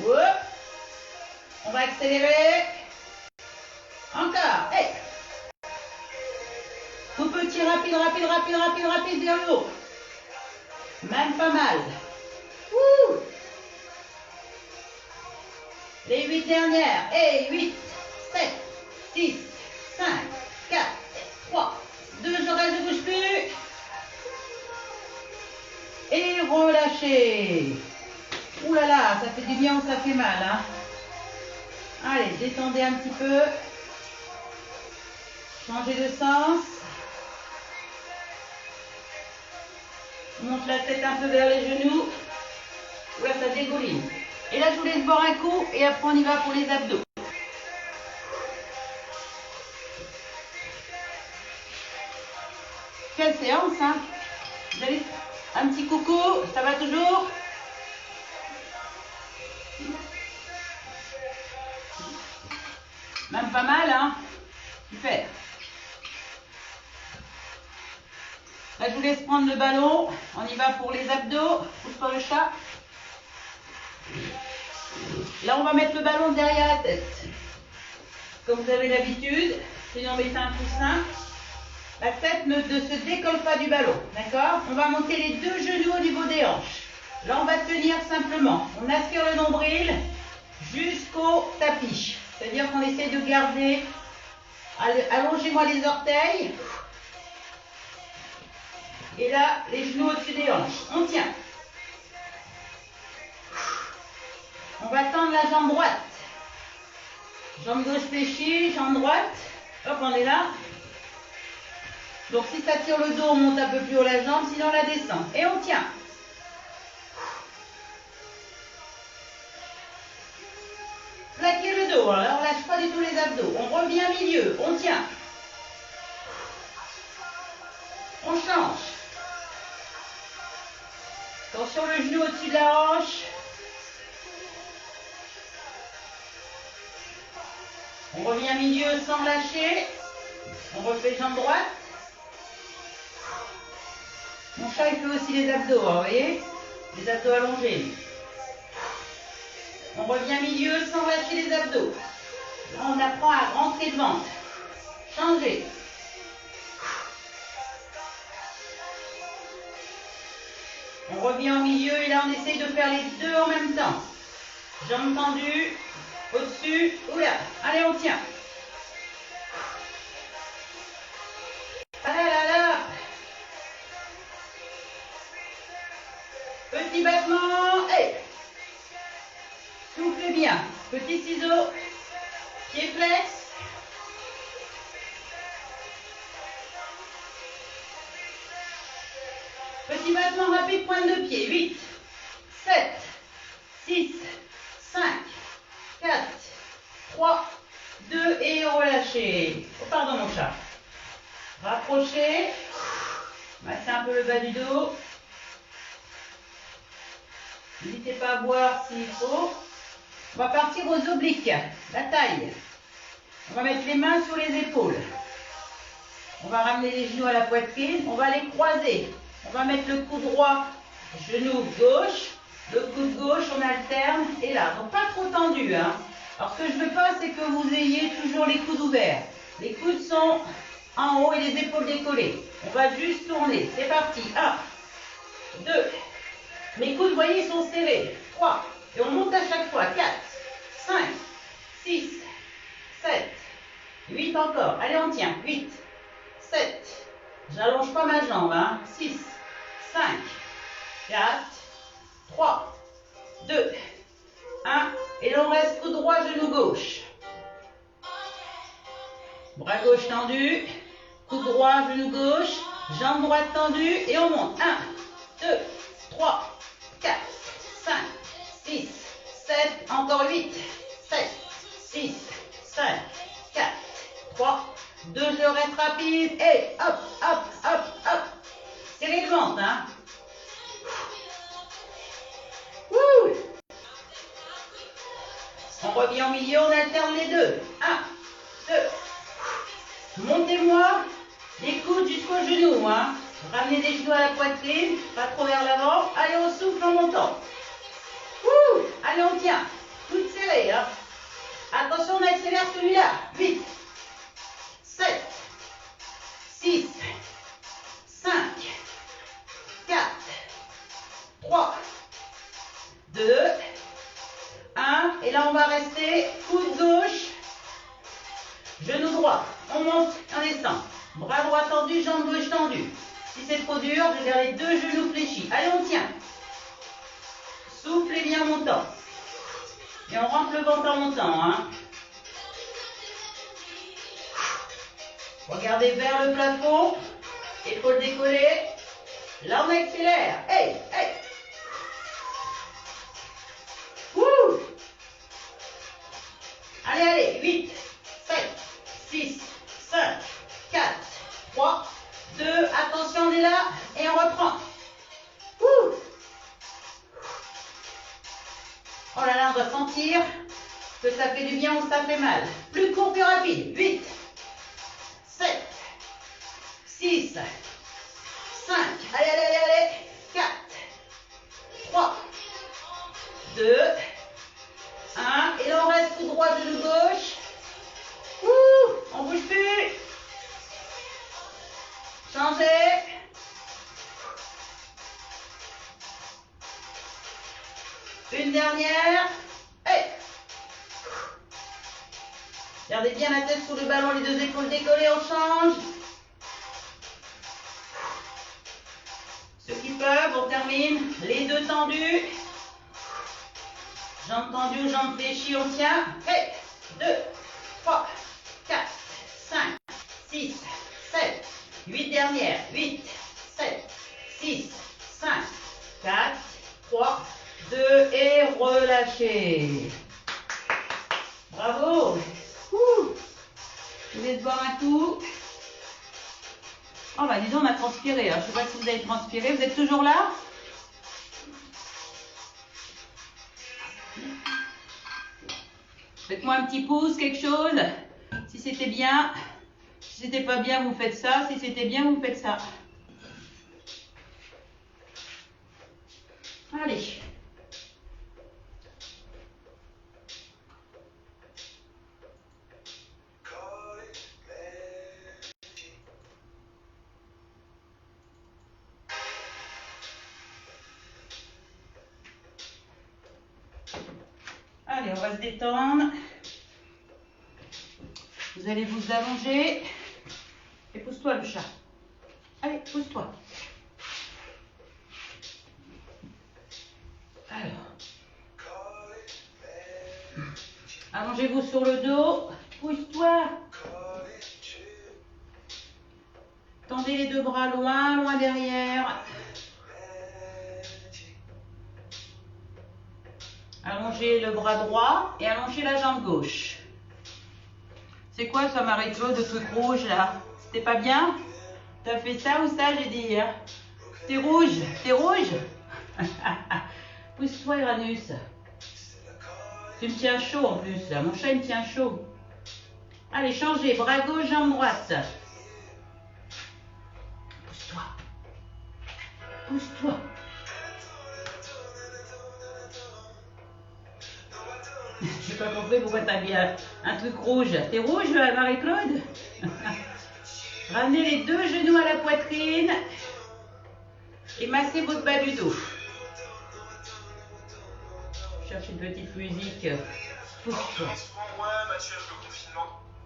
Ouh. On va accélérer. Encore. Hey. Tout petit, rapide, rapide, rapide, rapide, rapide vers le haut. Même pas mal. Ouh. Les 8 dernières. Et 8, 7, 6, 5, 4, 3, 2. Je reste, je bouge plus. Et relâchez. Ouh là là, ça fait du bien ou ça fait mal. Hein. Allez, détendez un petit peu. Changez de sens. On monte la tête un peu vers les genoux. Ouh là, ça dégouline. Et là, je vous laisse boire un coup et après, on y va pour les abdos. Quelle séance, hein? Vous avez un petit coucou, ça va toujours? Même pas mal, hein? Super. Là, je vous laisse prendre le ballon. On y va pour les abdos. Pousse pas le chat. Là, on va mettre le ballon derrière la tête. Comme vous avez l'habitude. Sinon, mettez un coussin. La tête ne se décolle pas du ballon. D'accord? On va monter les deux genoux au niveau des hanches. Là, on va tenir simplement. On aspire le nombril jusqu'au tapis. C'est-à-dire qu'on essaie de garder. Allongez-moi les orteils. Et là, les genoux au-dessus des hanches. On tient. On va tendre la jambe droite. Jambe gauche fléchie, jambe droite. Hop, on est là. Donc, si ça tire le dos, on monte un peu plus haut la jambe, sinon on la descend. Et on tient. Plaquez le dos. Alors, on lâche pas du tout les abdos. On revient milieu. On tient. On change. Attention le genou au-dessus de la hanche. On revient milieu sans lâcher. On refait jambe droite. Mon chat il fait aussi les abdos, hein, vous voyez? Les abdos allongés. On revient milieu sans lâcher les abdos. Là on apprend à rentrer de ventre. Changer. On revient au milieu et là on essaye de faire les deux en même temps. Jambes tendues, au-dessus, oula, allez on tient. Ah là là là. Petit battement, hey. Soufflez bien, petit ciseau, pied flex. Petit battement rapide, pointe de pied. 8, 7, 6, 5, 4, 3, 2 et relâchez. Oh, pardon mon chat. Rapprochez. Massez un peu le bas du dos. N'hésitez pas à boire s'il faut. On va partir aux obliques. La taille. On va mettre les mains sur les épaules. On va ramener les genoux à la poitrine. On va les croiser. On va mettre le coude droit, genou gauche, le coude gauche, on alterne, et là. Donc pas trop tendu, hein. Alors ce que je ne veux pas, c'est que vous ayez toujours les coudes ouverts. Les coudes sont en haut et les épaules décollées. On va juste tourner. C'est parti. 1, 2. Mes coudes, vous voyez, ils sont serrés. 3. Et on monte à chaque fois. 4, 5, 6, 7, 8 encore. Allez, on tient. 8, 7. J'allonge pas ma jambe. Hein. 6, 5, 4, 3, 2, 1. Et là, on reste coude droit, genou gauche. Bras gauche tendu. Coude droit, genou gauche. Jambe droite tendue. Et on monte. 1, 2, 3, 4, 5, 6, 7. Encore 8, 7, 6, 5, 4, 3, 2. Je reste rapide. Et hop, hop, hop, hop. Serrez le ventre, hein. Wouh. On revient au milieu, on alterne les deux. 1, 2. Montez-moi les coudes jusqu'aux genoux, hein. Ramenez les genoux à la poitrine, pas trop vers l'avant. Allez, on souffle en montant. Wouh. Allez, on tient. Toutes serrées, hein. Attention, on accélère celui-là. 8, 7, 6, 5, 4, 3, 2, 1. Et là, on va rester coude gauche, genou droit. On monte, on descend. Bras droit tendu, jambe gauche tendue. Si c'est trop dur, je vais vers les deux genoux fléchis. Allez, on tient. Soufflez bien en montant. Et on rentre le ventre en montant. Hein. Regardez vers le plafond. Épaules décollées. Là, on accélère. Hey, hey. Wouh. Allez, allez. 8, 7, 6, 5, 4, 3, 2. Attention, on est là. Et on reprend. Wouh. Oh là là, on doit sentir que ça fait du bien ou ça fait mal. Plus court, plus rapide. 8, 7, 6, 5, Allez, allez, allez, allez. 4, 3, 2, 1. Et là, on reste tout droit, genou gauche. Ouh, on bouge plus. Changez. Une dernière. Hey. Gardez bien la tête sur le ballon, les deux épaules décollées, on change. Ceux qui peuvent, on termine. Les deux tendus. Jambes tendues, jambes fléchies, on tient. Hey. 2, 3, 4, 5, 6, 7, 8 dernières. 8, 7, 6, 5, 4, 3, 2 et relâchez. Bravo. Je vais te boire un coup. Oh bah disons on a transpiré. Je ne sais pas si vous avez transpiré. Vous êtes toujours là? Faites-moi un petit pouce, quelque chose. Si c'était bien. Si c'était pas bien, vous faites ça. Si c'était bien, vous faites ça. Allez. Allez, on va se détendre. Vous allez vous allonger. Et pousse-toi le chat. Allez, pousse-toi. Alors. Allongez-vous sur le dos. Pousse-toi. Tendez les deux bras loin, loin derrière. Allongez le bras droit et allongez la jambe gauche. C'est quoi ça, Marie-Claude, de truc rouge là? C'était pas bien? T'as fait ça ou ça, j'ai dit. Hein? T'es rouge? T'es rouge? Pousse-toi, Uranus. Tu me tiens chaud en plus. Mon chat, il me tient chaud. Allez, changez. Bras gauche, jambe droite. Pousse-toi. Pousse-toi. Je n'ai pas compris pourquoi tu as mis un truc rouge. T'es rouge, Marie-Claude? Ramenez les deux genoux à la poitrine et massez votre bas du dos. Cherche une petite musique. Pousse-toi.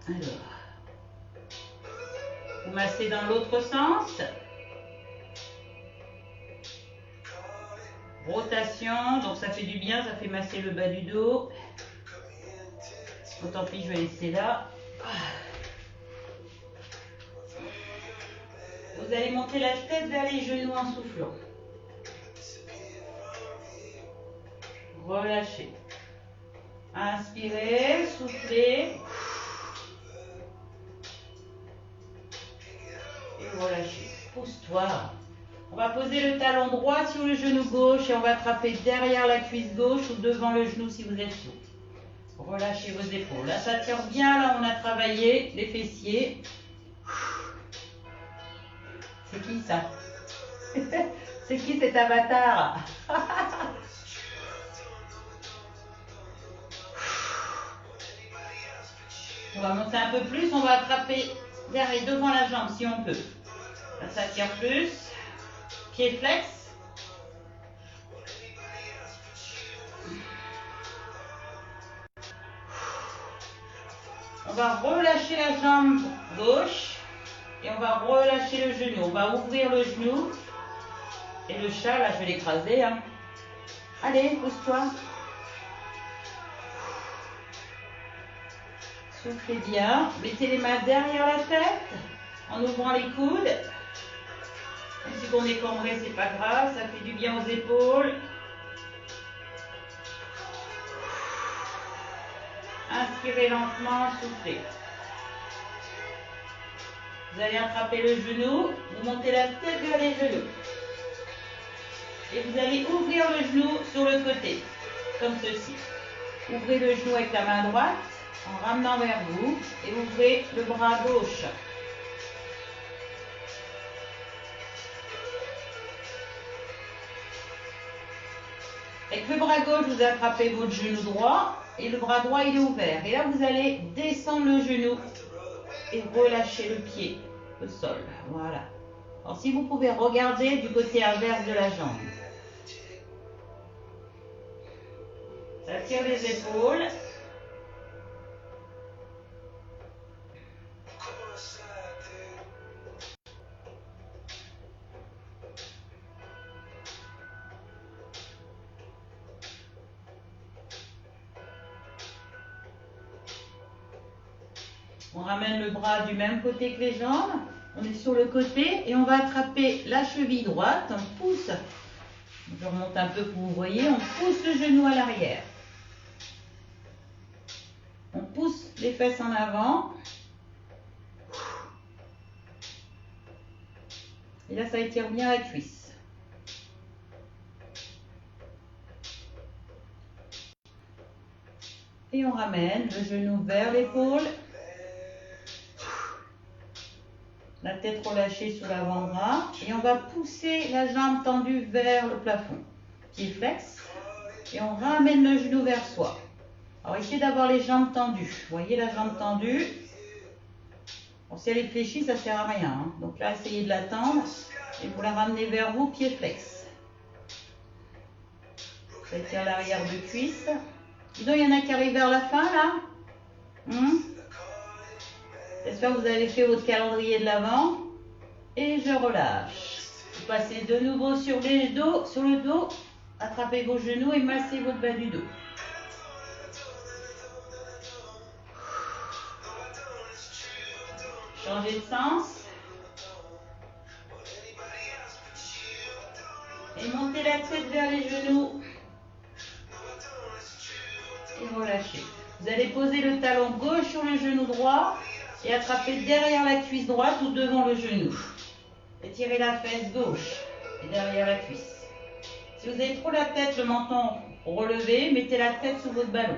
Alors, vous massez dans l'autre sens. Rotation, donc ça fait du bien, ça fait masser le bas du dos. Bon, tant pis, je vais laisser là. Vous allez monter la tête vers les genoux en soufflant. Relâchez. Inspirez, soufflez. Et relâchez. Pousse-toi. On va poser le talon droit sur le genou gauche et on va attraper derrière la cuisse gauche ou devant le genou si vous êtes chaud. Relâchez vos épaules. Là, ça tire bien. Là, on a travaillé les fessiers. C'est qui ça? C'est qui cet avatar? On va monter un peu plus. On va attraper derrière devant la jambe si on peut. Là, ça tire plus. Pied flex. On va relâcher la jambe gauche et on va relâcher le genou. On va ouvrir le genou et le chat, là je vais l'écraser. Hein. Allez, pousse-toi. Soufflez bien. Mettez les mains derrière la tête en ouvrant les coudes. Même si on est cambré, c'est pas grave, ça fait du bien aux épaules. Inspirez lentement, soufflez. Vous allez attraper le genou, vous montez la tête vers les genoux. Et vous allez ouvrir le genou sur le côté, comme ceci. Ouvrez le genou avec la main droite en ramenant vers vous et ouvrez le bras gauche. Avec le bras gauche, vous attrapez votre genou droit et le bras droit, il est ouvert. Et là, vous allez descendre le genou et relâcher le pied au sol. Voilà. Alors, si vous pouvez regarder du côté inverse de la jambe. Ça tire les épaules. On ramène le bras du même côté que les jambes. On est sur le côté et on va attraper la cheville droite. On pousse. Je remonte un peu pour que vous voyez. On pousse le genou à l'arrière. On pousse les fesses en avant. Et là, ça étire bien la cuisse. Et on ramène le genou vers l'épaule. La tête relâchée sur l'avant-bras. Et on va pousser la jambe tendue vers le plafond. Pied flex. Et on ramène le genou vers soi. Alors, essayez d'avoir les jambes tendues. Vous voyez la jambe tendue. Bon, si elle est fléchie, ça ne sert à rien. Hein. Donc là, essayez de la tendre. Et vous la ramenez vers vous, pied flex. Ça étire l'arrière de cuisse. Dis donc, il y en a qui arrivent vers la fin, là. J'espère que vous avez fait votre calendrier de l'avant. Et je relâche. Vous passez de nouveau sur le dos. Attrapez vos genoux et massez votre bas du dos. Changez de sens. Et montez la tête vers les genoux. Et relâchez. Vous allez poser le talon gauche sur le genou droit et attraper derrière la cuisse droite ou devant le genou. Étirez la fesse gauche et derrière la cuisse. Si vous avez trop la tête, le menton relevé, mettez la tête sous votre ballon.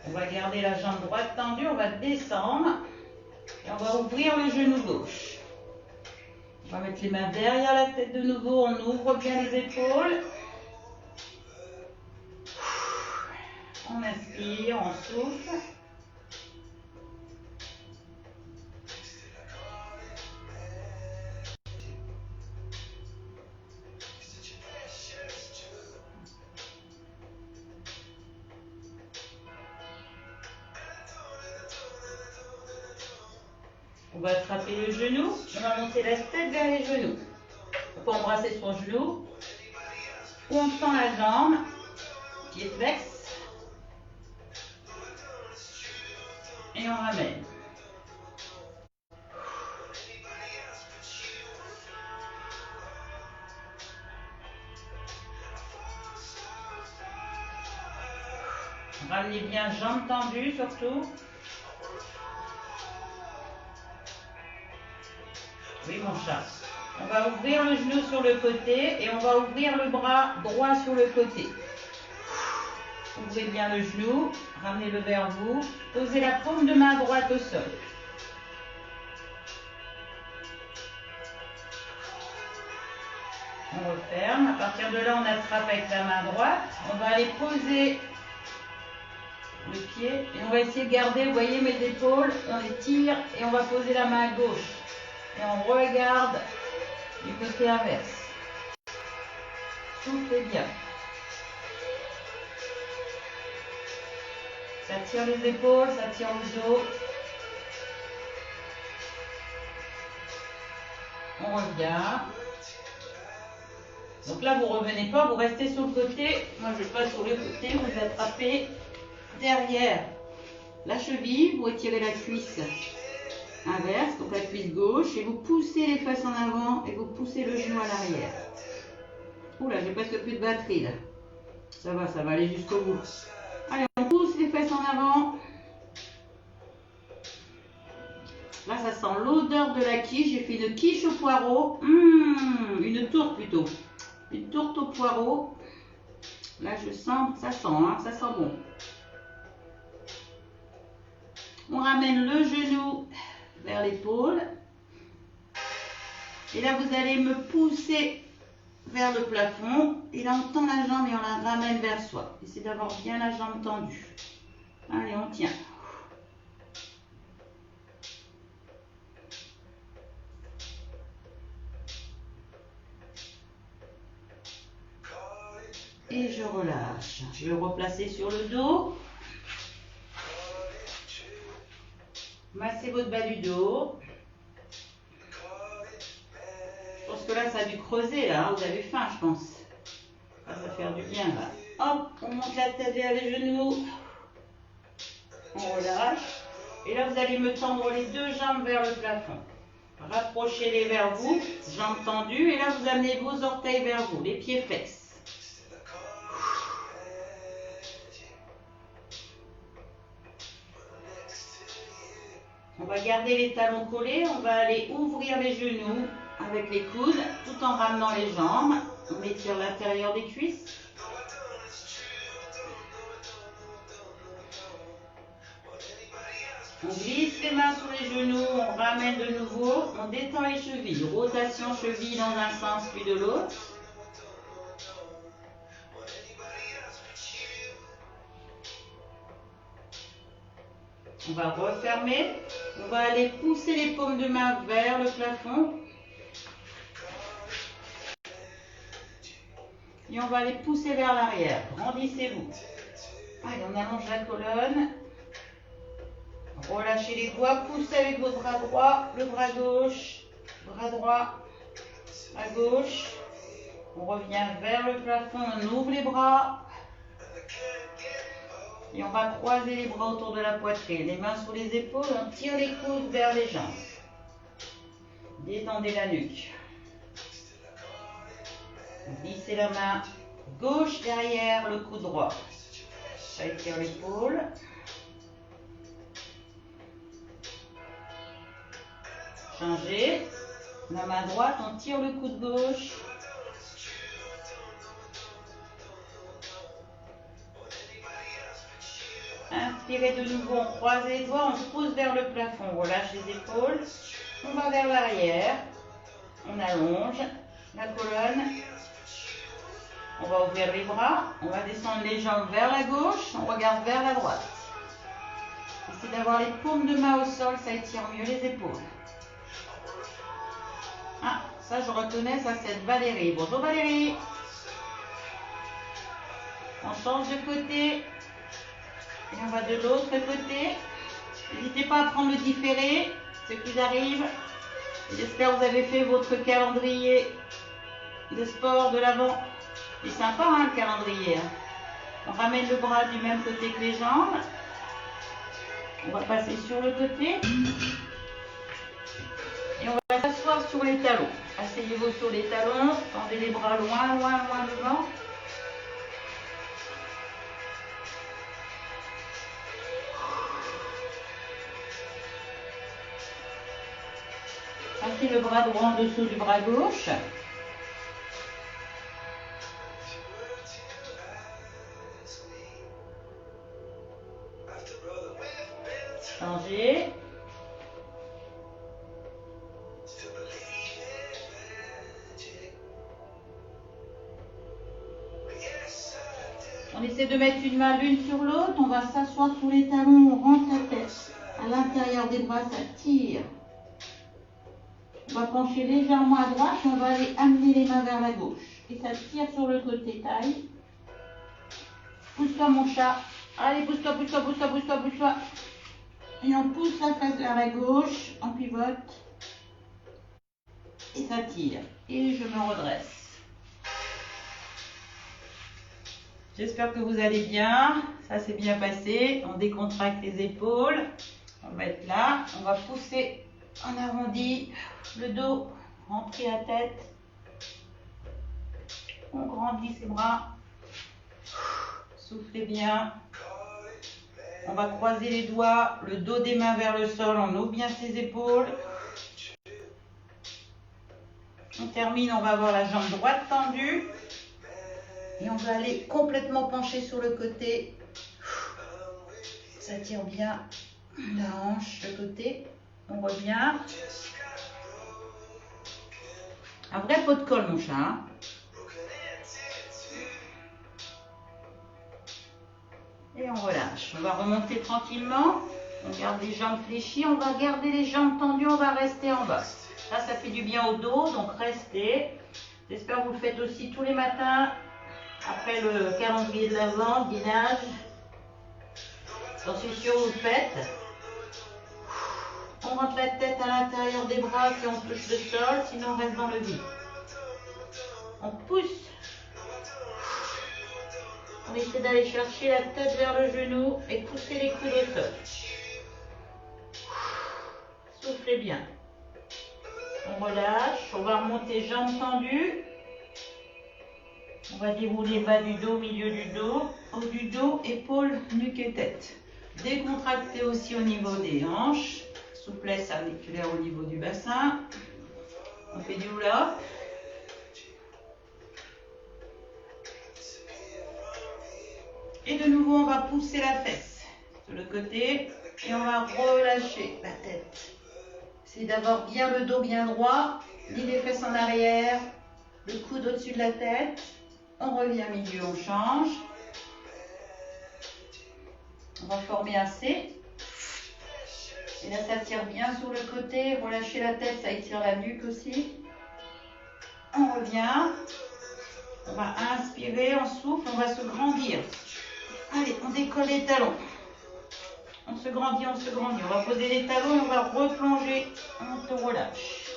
On va garder la jambe droite tendue, on va descendre et on va ouvrir le genou gauche. On va mettre les mains derrière la tête de nouveau, on ouvre bien les épaules. On inspire, on souffle. On va attraper le genou, on va monter la tête vers les genoux. On peut embrasser son genou. Ou on tend la jambe, pied flex. Et on ramène. Ramenez bien jambes tendues surtout. Oui mon chat. On va ouvrir le genou sur le côté et on va ouvrir le bras droit sur le côté. Ouvrez bien le genou, ramenez-le vers vous. Posez la paume de main droite au sol. On referme. À partir de là, on attrape avec la main droite. On va aller poser le pied et on va essayer de garder, vous voyez mes épaules, on les tire et on va poser la main à gauche. Et on regarde du côté inverse. Soufflez bien. Ça tire les épaules, ça tire le dos. On revient. Donc là, vous ne revenez pas, vous restez sur le côté. Moi, je passe sur le côté, vous attrapez derrière la cheville, vous étirez la cuisse inverse, donc la cuisse gauche, et vous poussez les fesses en avant et vous poussez le genou à l'arrière. Oula, j'ai presque plus de batterie là. Ça va aller jusqu'au bout. Allez, on pousse les fesses en avant. Là, ça sent l'odeur de la quiche. J'ai fait une quiche au poireau. Une tourte plutôt. Une tourte au poireau. Là, je sens, ça sent bon. On ramène le genou vers l'épaule. Et là, vous allez me pousser vers le plafond. Et là, on tend la jambe et on la ramène vers soi. Essayez d'avoir bien la jambe tendue. Allez, on tient. Et je relâche. Je vais replacer sur le dos. Massez votre bas du dos. Je pense que là, ça a dû creuser. Là, vous avez faim, je pense. Ça va faire du bien, là. Hop, on monte la tête vers les genoux. On relâche. Et là, vous allez me tendre les deux jambes vers le plafond. Rapprochez-les vers vous, jambes tendues. Et là, vous amenez vos orteils vers vous, les pieds flexes. On va garder les talons collés, on va aller ouvrir les genoux avec les coudes tout en ramenant les jambes. On étire l'intérieur des cuisses. On glisse les mains sur les genoux, on ramène de nouveau, on détend les chevilles. Rotation cheville dans un sens puis de l'autre. On va refermer. On va aller pousser les paumes de main vers le plafond. Et on va les pousser vers l'arrière. Grandissez-vous. Allez, on allonge la colonne. Relâchez les doigts. Poussez avec votre bras droit, le bras gauche. Bras droit, à gauche. On revient vers le plafond. On ouvre les bras. Et on va croiser les bras autour de la poitrine, les mains sur les épaules, on tire les coudes vers les jambes. Détendez la nuque. Glissez la main gauche derrière le coude droit. Ça étire l'épaule. Changez. La main droite, on tire le coude gauche. Inspirez de nouveau, on croise les doigts, on se pose vers le plafond, on relâche les épaules, on va vers l'arrière, on allonge la colonne, on va ouvrir les bras, on va descendre les jambes vers la gauche, on regarde vers la droite. Essayez d'avoir les paumes de main au sol, ça étire mieux les épaules. Ah, ça je reconnais, ça c'est Valérie. Bonjour Valérie. On change de côté. Et on va de l'autre côté. N'hésitez pas à prendre le différé, ceux qui arrivent. J'espère que vous avez fait votre calendrier de sport de l'avant. C'est sympa hein, le calendrier. On ramène le bras du même côté que les jambes. On va passer sur le côté. Et on va s'asseoir sur les talons. Asseyez-vous sur les talons. Tendez les bras loin, loin, loin devant. Passez le bras droit en dessous du bras gauche. Changez. On essaie de mettre une main l'une sur l'autre. On va s'asseoir sur les talons. On rentre la tête. À l'intérieur des bras, ça tire. On va pencher légèrement à droite et on va aller amener les mains vers la gauche. Et ça tire sur le côté taille. Pousse-toi mon chat. Allez, pousse-toi, pousse-toi, pousse-toi, pousse-toi, pousse-toi. Et on pousse la face vers la gauche, on pivote. Et ça tire. Et je me redresse. J'espère que vous allez bien. Ça s'est bien passé. On décontracte les épaules. On va être là. On va pousser en arrondi le dos, rentrer la tête. On grandit ses bras. Soufflez bien. On va croiser les doigts, le dos des mains vers le sol. On ouvre bien ses épaules. On termine, on va avoir la jambe droite tendue. Et on va aller complètement pencher sur le côté. Ça tire bien. La hanche de côté, on revient. Un vrai pot de colle, mon chat. Hein. Et on relâche. On va remonter tranquillement. On garde les jambes fléchies. On va garder les jambes tendues. On va rester en bas. Là, ça fait du bien au dos. Donc, restez. J'espère que vous le faites aussi tous les matins. Après le calendrier de l'Avent, guidage. J'en suis sûre que vous le faites. On rentre la tête à l'intérieur des bras si on touche le sol. Sinon, on reste dans le vide. On pousse. On essaie d'aller chercher la tête vers le genou et pousser les coudes au sol. Soufflez bien. On relâche. On va remonter jambes tendues. On va dérouler bas du dos, milieu du dos, haut du dos, épaules, nuque et tête. Décontracter aussi au niveau des hanches. Souplesse articulaire au niveau du bassin. On fait du hula-hoop. Et de nouveau, on va pousser la fesse sur le côté et on va relâcher la tête. C'est d'avoir bien le dos bien droit, ni les fesses en arrière, le coude au-dessus de la tête. On revient milieu, on change. On va former un C. Et là, ça tire bien sur le côté. Relâchez la tête, ça étire la nuque aussi. On revient. On va inspirer, on souffle, on va se grandir. Allez, on décolle les talons. On se grandit, on se grandit. On va poser les talons et on va replonger. On se relâche.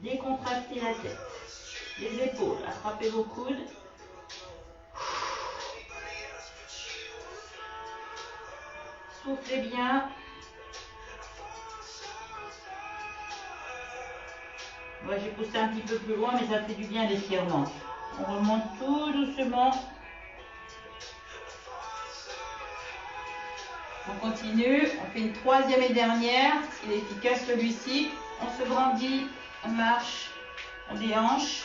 Décontractez la tête. Les épaules, attrapez vos coudes. Soufflez bien. Moi, j'ai poussé un petit peu plus loin, mais ça fait du bien l'étirement. On remonte tout doucement. On continue, on fait une troisième et dernière. Il est efficace celui-ci. On se grandit, on marche, on déhanche.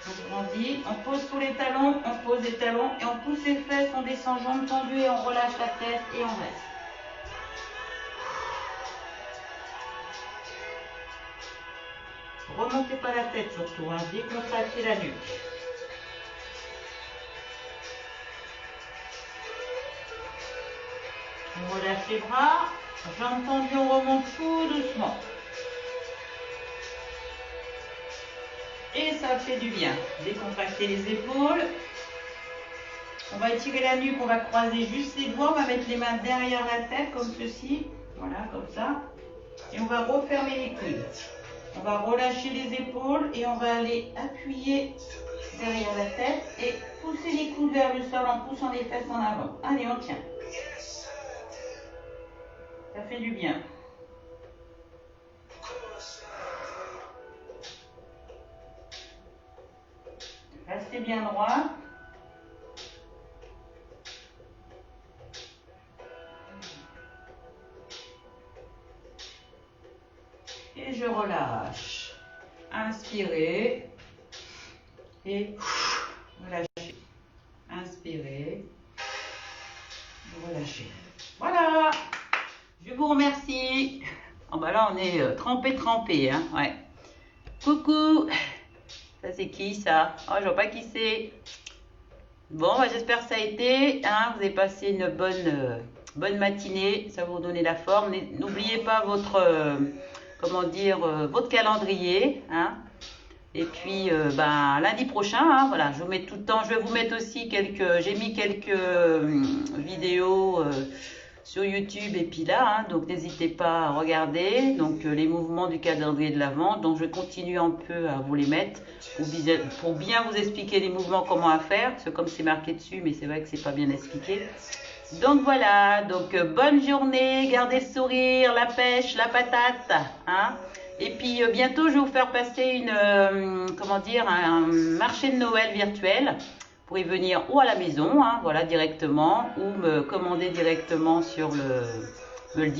On se grandit, on pose tous les talons, on pose les talons et on pousse les fesses, on descend jambes tendues et on relâche la tête et on reste. Remontez pas la tête surtout, hein. Décontractez la nuque. On relâche les bras, jambes tendues, on remonte tout doucement. Et ça fait du bien. Décontracter les épaules. On va étirer la nuque, on va croiser juste les doigts, on va mettre les mains derrière la tête comme ceci. Voilà, comme ça. Et on va refermer les coudes. On va relâcher les épaules et on va aller appuyer derrière la tête et pousser les coudes vers le sol en poussant les fesses en avant. Allez, on tient. Ça fait du bien. Restez bien droit. Et je relâche. Inspirez. Et relâchez. Inspirez. Relâchez. Voilà. Je vous remercie. Oh bah là, on est trempé, hein. Ouais. Coucou. Ça, c'est qui, ça? Oh, je vois pas qui c'est. Bon, bah, j'espère que ça a été. Hein, vous avez passé une bonne matinée. Ça va vous donner la forme. N'oubliez pas votre, votre calendrier. Hein. Et puis, lundi prochain, hein, voilà, je vous mets tout le temps. Je vais vous mettre aussi j'ai mis quelques vidéos sur YouTube et puis là, hein, donc n'hésitez pas à regarder donc les mouvements du calendrier de l'Avent. Donc je continue un peu à vous les mettre pour bien vous expliquer les mouvements, comment à faire, parce que comme c'est marqué dessus, mais c'est vrai que c'est pas bien expliqué. Donc voilà, donc bonne journée, gardez le sourire, la pêche, la patate, hein. Et puis bientôt je vais vous faire passer un marché de Noël virtuel. Pour y venir ou à la maison, hein, voilà, directement, ou me commander directement sur me le dire.